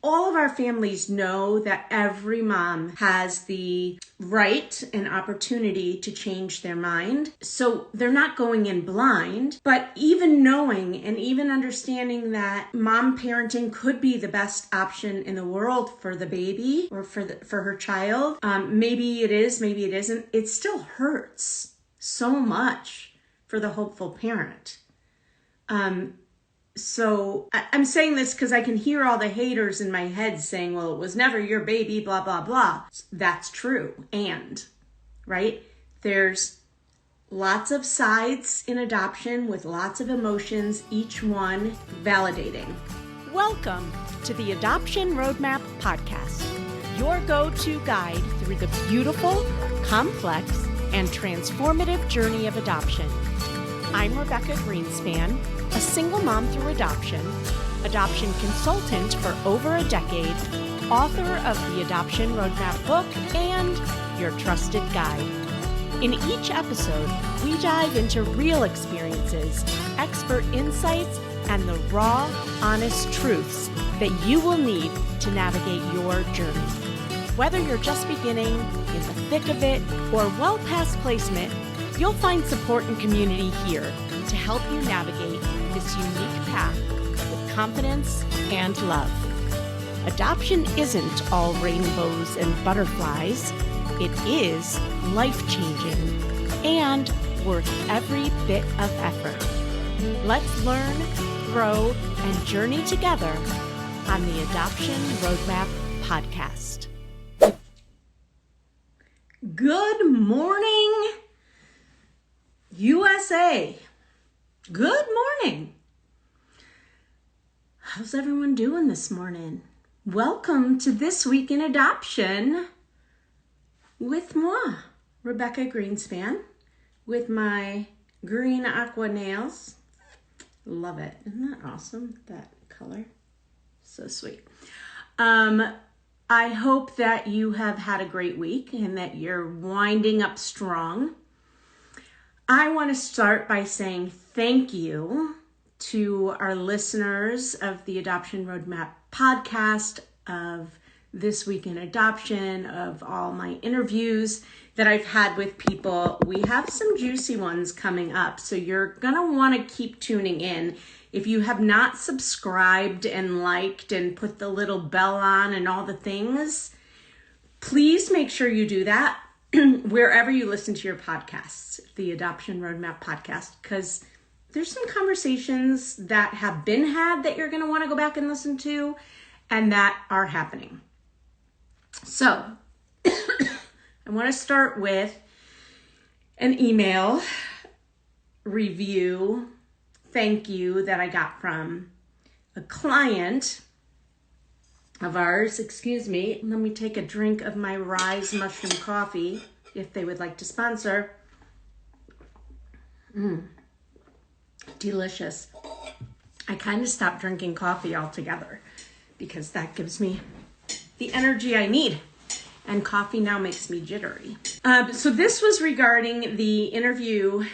All of our families know that every mom has the right and opportunity to change their mind. So they're not going in blind, but even knowing and even understanding that mom parenting could be the best option in the world for the baby or for her child. Maybe it is, maybe it isn't. It still hurts so much for the hopeful parent. So I'm saying this because I can hear all the haters in my head saying, well, it was never your baby, blah, blah, blah. That's true. And, right? There's lots of sides in adoption with lots of emotions, each one validating. Welcome to the Adoption Roadmap Podcast, your go-to guide through the beautiful, complex, and transformative journey of adoption. I'm Rebecca Gruenspan, a single mom through adoption consultant for over a decade, author of the Adoption Roadmap book, and your trusted guide. In each episode, we dive into real experiences, expert insights, and the raw, honest truths that you will need to navigate your journey. Whether you're just beginning, in the thick of it, or well past placement, you'll find support and community here to help you navigate this unique path with confidence and love. Adoption isn't all rainbows and butterflies. It is life-changing and worth every bit of effort. Let's learn, grow, and journey together on the Adoption Roadmap Podcast. Good morning, USA. Good morning. How's everyone doing this morning? Welcome to This Week in Adoption with moi, Rebecca Gruenspan, with my green aqua nails. Love it. Isn't that awesome? That color. So sweet. I hope that you have had a great week and that you're winding up strong. I want to start by saying thank you to our listeners of the Adoption Roadmap podcast, of This Week in Adoption, of all my interviews that I've had with people. We have some juicy ones coming up, so you're going to want to keep tuning in. If you have not subscribed and liked and put the little bell on and all the things, please make sure you do that wherever you listen to your podcasts, the Adoption Roadmap podcast, because there's some conversations that have been had that you're going to want to go back and listen to and that are happening. So I want to start with an email review thank you that I got from a client of ours. Excuse me, let me take a drink of my Rise Mushroom Coffee if they would like to sponsor. Delicious. I kind of stopped drinking coffee altogether because that gives me the energy I need. And coffee now makes me jittery. So this was regarding the interview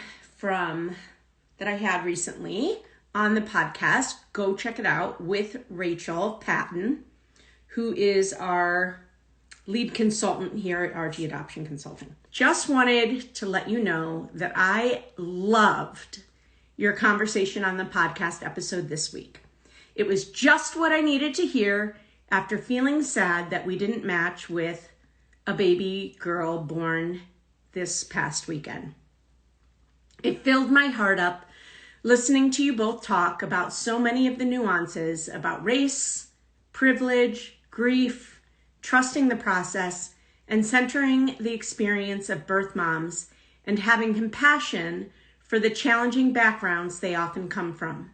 that I had recently on the podcast. Go check it out with Rachel Patton, who is our lead consultant here at RG Adoption Consulting. Just wanted to let you know that I loved your conversation on the podcast episode this week. It was just what I needed to hear after feeling sad that we didn't match with a baby girl born this past weekend. It filled my heart up listening to you both talk about so many of the nuances about race, privilege, grief, trusting the process, and centering the experience of birth moms and having compassion for the challenging backgrounds they often come from.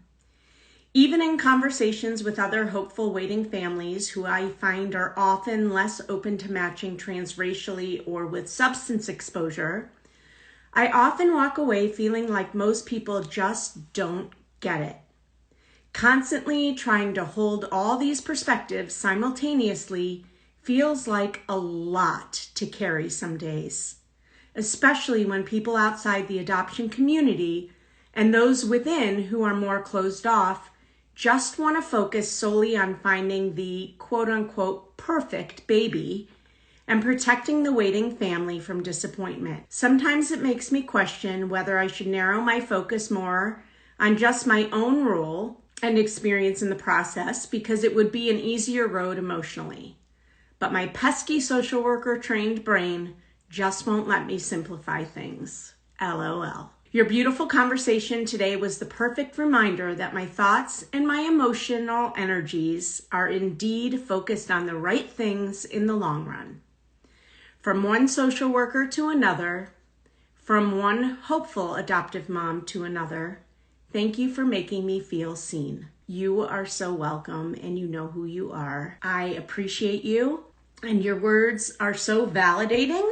Even in conversations with other hopeful waiting families who I find are often less open to matching transracially or with substance exposure, I often walk away feeling like most people just don't get it. Constantly trying to hold all these perspectives simultaneously feels like a lot to carry some days, especially when people outside the adoption community and those within who are more closed off just want to focus solely on finding the quote-unquote perfect baby and protecting the waiting family from disappointment. Sometimes it makes me question whether I should narrow my focus more on just my own role and experience in the process, because it would be an easier road emotionally. But my pesky social worker trained brain just won't let me simplify things. LOL. Your beautiful conversation today was the perfect reminder that my thoughts and my emotional energies are indeed focused on the right things in the long run. From one social worker to another, from one hopeful adoptive mom to another, thank you for making me feel seen. You are so welcome, and you know who you are. I appreciate you, and your words are so validating.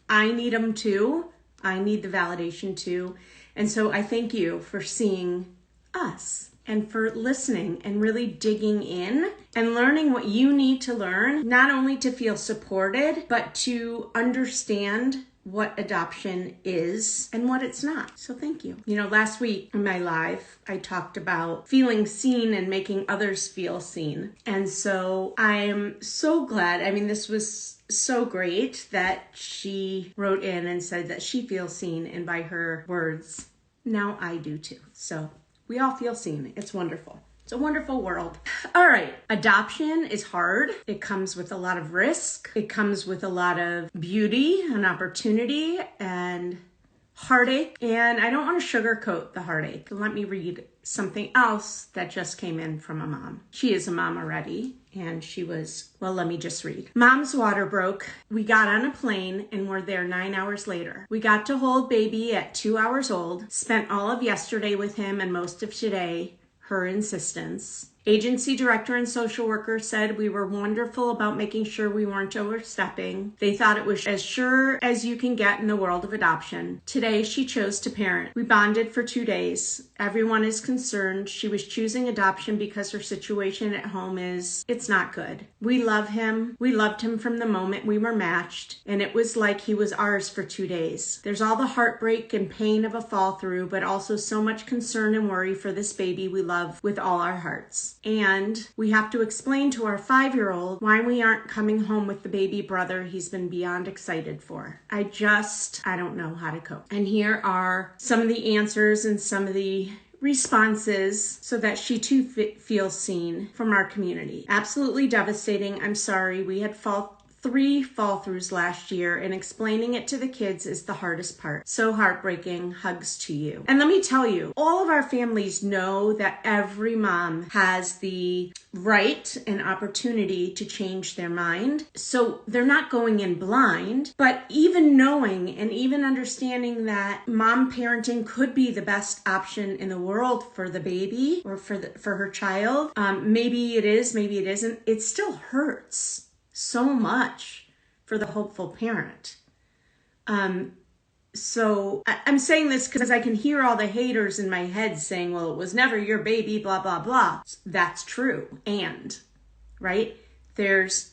I need them too. I need the validation too. And so I thank you for seeing us and for listening and really digging in and learning what you need to learn, not only to feel supported, but to understand what adoption is and what it's not. So thank you. You know, last week in my live, I talked about feeling seen and making others feel seen. And so I'm so glad. I mean, this was so great that she wrote in and said that she feels seen, and by her words, now I do too. So we all feel seen. It's wonderful. It's a wonderful world. All right. Adoption is hard. It comes with a lot of risk. It comes with a lot of beauty and opportunity and heartache. And I don't want to sugarcoat the heartache. Let me read something else that just came in from a mom. She is a mom already. And she was, well, let me just read. Mom's water broke. We got on a plane and were there 9 hours later. We got to hold baby at 2 hours old. Spent all of yesterday with him and most of today. Her insistence. Agency director and social worker said we were wonderful about making sure we weren't overstepping. They thought it was as sure as you can get in the world of adoption. Today, she chose to parent. We bonded for 2 days. Everyone is concerned. She was choosing adoption because her situation at home it's not good. We love him. We loved him from the moment we were matched, and it was like he was ours for 2 days. There's all the heartbreak and pain of a fall through, but also so much concern and worry for this baby we love with all our hearts. And we have to explain to our 5-year-old why we aren't coming home with the baby brother he's been beyond excited for. I don't know how to cope. And here are some of the answers and some of the responses so that she too feels seen from our community. Absolutely devastating. I'm sorry. We had 3 fall-throughs last year, and explaining it to the kids is the hardest part. So heartbreaking. Hugs to you. And let me tell you, all of our families know that every mom has the right and opportunity to change their mind. So they're not going in blind, but even knowing and even understanding that mom parenting could be the best option in the world for the baby or for her child. Maybe it is, maybe it isn't. It still hurts so much for the hopeful parent. So I'm saying this because I can hear all the haters in my head saying, well, it was never your baby, blah, blah, blah. That's true. And, right? There's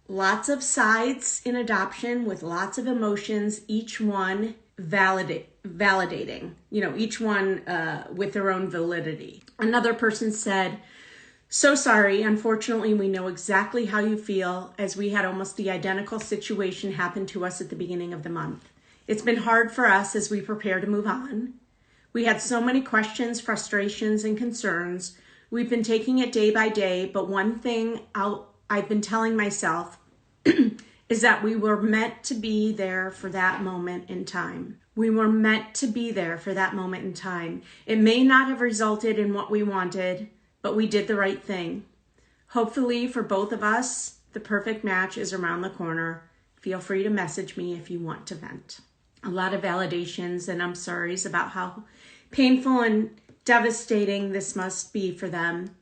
lots of sides in adoption with lots of emotions, each one validating, each one with their own validity. Another person said, so sorry. Unfortunately, we know exactly how you feel, as we had almost the identical situation happen to us at the beginning of the month. It's been hard for us as we prepare to move on. We had so many questions, frustrations, and concerns. We've been taking it day by day, but one thing I've been telling myself is that we were meant to be there for that moment in time. We were meant to be there for that moment in time. It may not have resulted in what we wanted, but we did the right thing. Hopefully for both of us, the perfect match is around the corner. Feel free to message me if you want to vent. A lot of validations and I'm sorries about how painful and devastating this must be for them.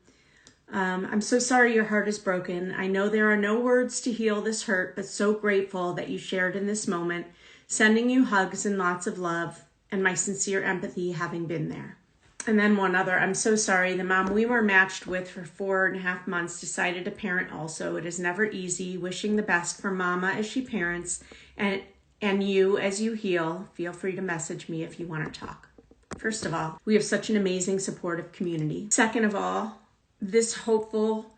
I'm so sorry your heart is broken. I know there are no words to heal this hurt, but so grateful that you shared in this moment. Sending you hugs and lots of love and my sincere empathy having been there. And then one other, I'm so sorry. The mom we were matched with for 4.5 months decided to parent also. It is never easy. Wishing the best for mama as she parents and you as you heal. Feel free to message me if you want to talk. First of all, we have such an amazing supportive community. Second of all, this hopeful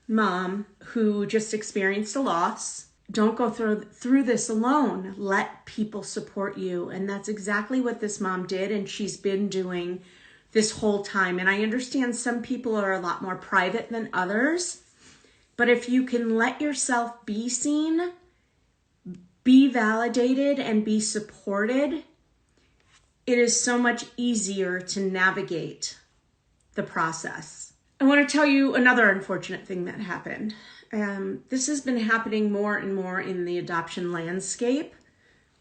mom who just experienced a loss. Don't go through this alone. Let people support you. And that's exactly what this mom did, and she's been doing this whole time. And I understand some people are a lot more private than others, but if you can let yourself be seen, be validated, and be supported, it is so much easier to navigate the process. I want to tell you another unfortunate thing that happened. This has been happening more and more in the adoption landscape.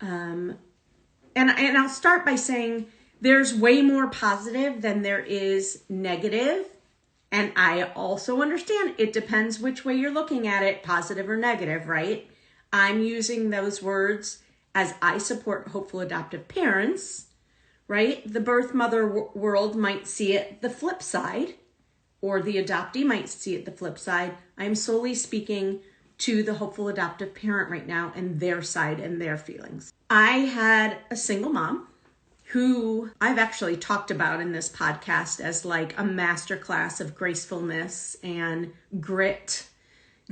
And I'll start by saying there's way more positive than there is negative. And I also understand it depends which way you're looking at it, positive or negative, right? I'm using those words as I support hopeful adoptive parents, right? The birth mother world might see it the flip side, or the adoptee might see it the flip side. I'm solely speaking to the hopeful adoptive parent right now and their side and their feelings. I had a single mom who I've actually talked about in this podcast as like a masterclass of gracefulness and grit,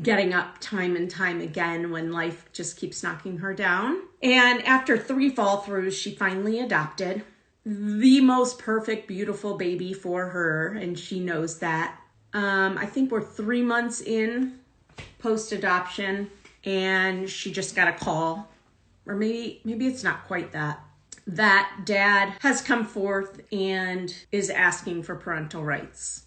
getting up time and time again when life just keeps knocking her down. And after 3 fall throughs, she finally adopted the most perfect, beautiful baby for her, and she knows that. I think we're 3 months in post-adoption, and she just got a call, or maybe it's not quite that dad has come forth and is asking for parental rights.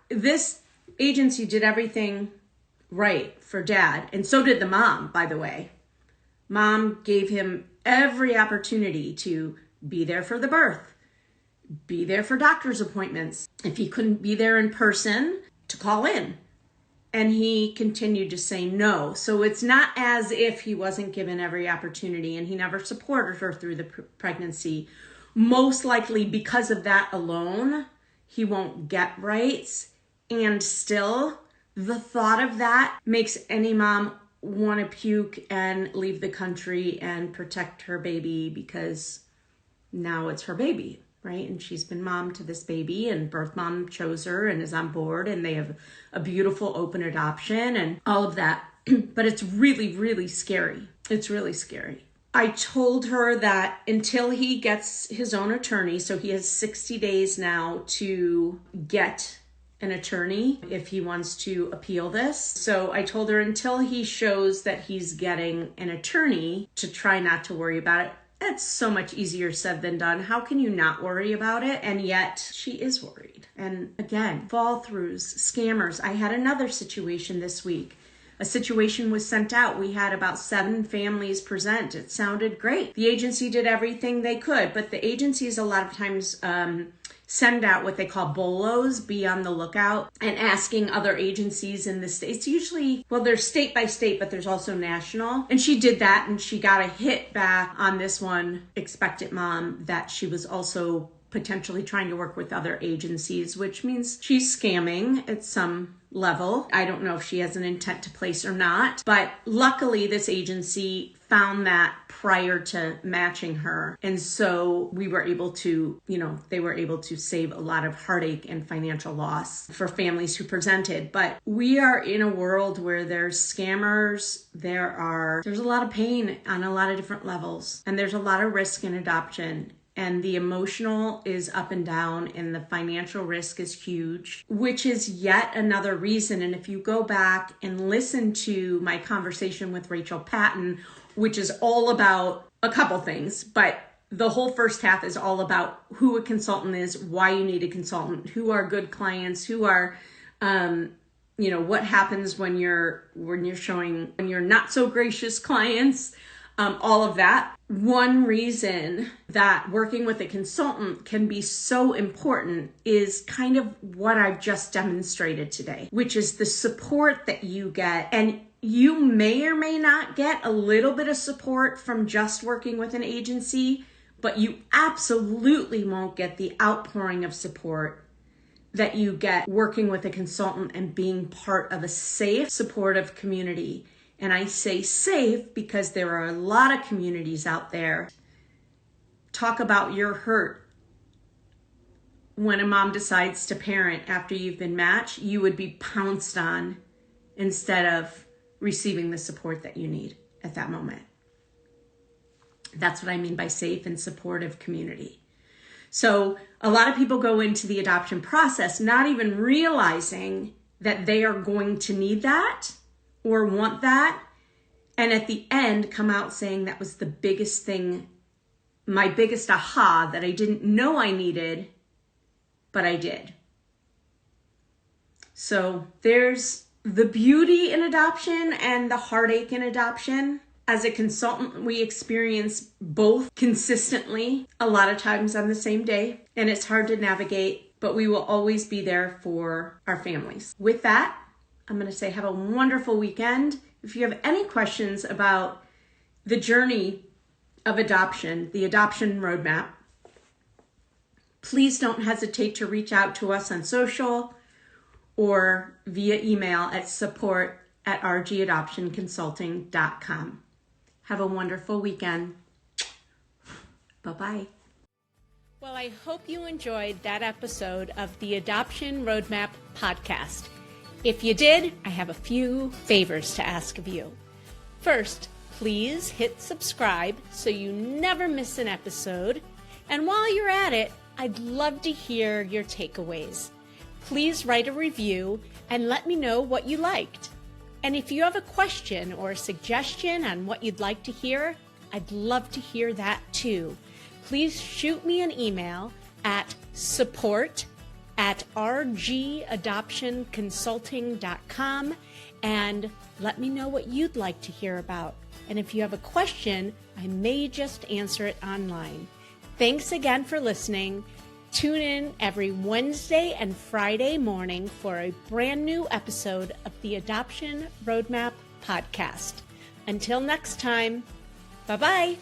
This agency did everything right for dad, and so did the mom, by the way. Mom gave him every opportunity to be there for the birth, be there for doctor's appointments. If he couldn't be there in person, to call in. And he continued to say no. So it's not as if he wasn't given every opportunity, and he never supported her through the pregnancy. Most likely because of that alone, he won't get rights. And still, the thought of that makes any mom want to puke and leave the country and protect her baby, because now it's her baby, right? And she's been mom to this baby, and birth mom chose her and is on board, and they have a beautiful open adoption and all of that. But it's really, really scary. It's really scary. I told her that until he gets his own attorney, so he has 60 days now to get an attorney if he wants to appeal this. So I told her until he shows that he's getting an attorney, to try not to worry about it. That's so much easier said than done. How can you not worry about it? And yet she is worried. And again, fall throughs, scammers. I had another situation this week. A situation was sent out. We had about 7 families present. It sounded great. The agency did everything they could, but the agencies a lot of times send out what they call bolos, be on the lookout, and asking other agencies in the states. Usually, well, there's state by state, but there's also national. And she did that, and she got a hit back on this one expectant mom that she was also potentially trying to work with other agencies, which means she's scamming at some level. I don't know if she has an intent to place or not, but luckily this agency found that prior to matching her. And so we were able to, they were able to save a lot of heartache and financial loss for families who presented. But we are in a world where there's scammers, there's a lot of pain on a lot of different levels, and there's a lot of risk in adoption. And the emotional is up and down, and the financial risk is huge, which is yet another reason. And if you go back and listen to my conversation with Rachel Patton, which is all about a couple things, but the whole first half is all about who a consultant is, why you need a consultant, who are good clients, who are, what happens when you're not so gracious clients, all of that. One reason that working with a consultant can be so important is kind of what I've just demonstrated today, which is the support that you get. And you may or may not get a little bit of support from just working with an agency, but you absolutely won't get the outpouring of support that you get working with a consultant and being part of a safe, supportive community. And I say safe because there are a lot of communities out there talk about your hurt when a mom decides to parent after you've been matched, you would be pounced on instead of receiving the support that you need at that moment. That's what I mean by safe and supportive community. So a lot of people go into the adoption process not even realizing that they are going to need that or want that, and at the end come out saying that was the biggest thing, my biggest aha that I didn't know I needed, but I did. So there's the beauty in adoption and the heartache in adoption. As a consultant, we experience both consistently, a lot of times on the same day, and it's hard to navigate, but we will always be there for our families. With that, I'm going to say have a wonderful weekend. If you have any questions about the journey of adoption, the adoption roadmap, please don't hesitate to reach out to us on social or via email at support@rgadoptionconsulting.com. Have a wonderful weekend. Bye-bye. Well, I hope you enjoyed that episode of the Adoption Roadmap podcast. If you did, I have a few favors to ask of you. First, please hit subscribe so you never miss an episode. And while you're at it, I'd love to hear your takeaways. Please write a review and let me know what you liked. And if you have a question or a suggestion on what you'd like to hear, I'd love to hear that too. Please shoot me an email at support@rgadoptionconsulting.com and let me know what you'd like to hear about. And if you have a question, I may just answer it online. Thanks again for listening. Tune in every Wednesday and Friday morning for a brand new episode of the Adoption Roadmap podcast. Until next time, bye-bye.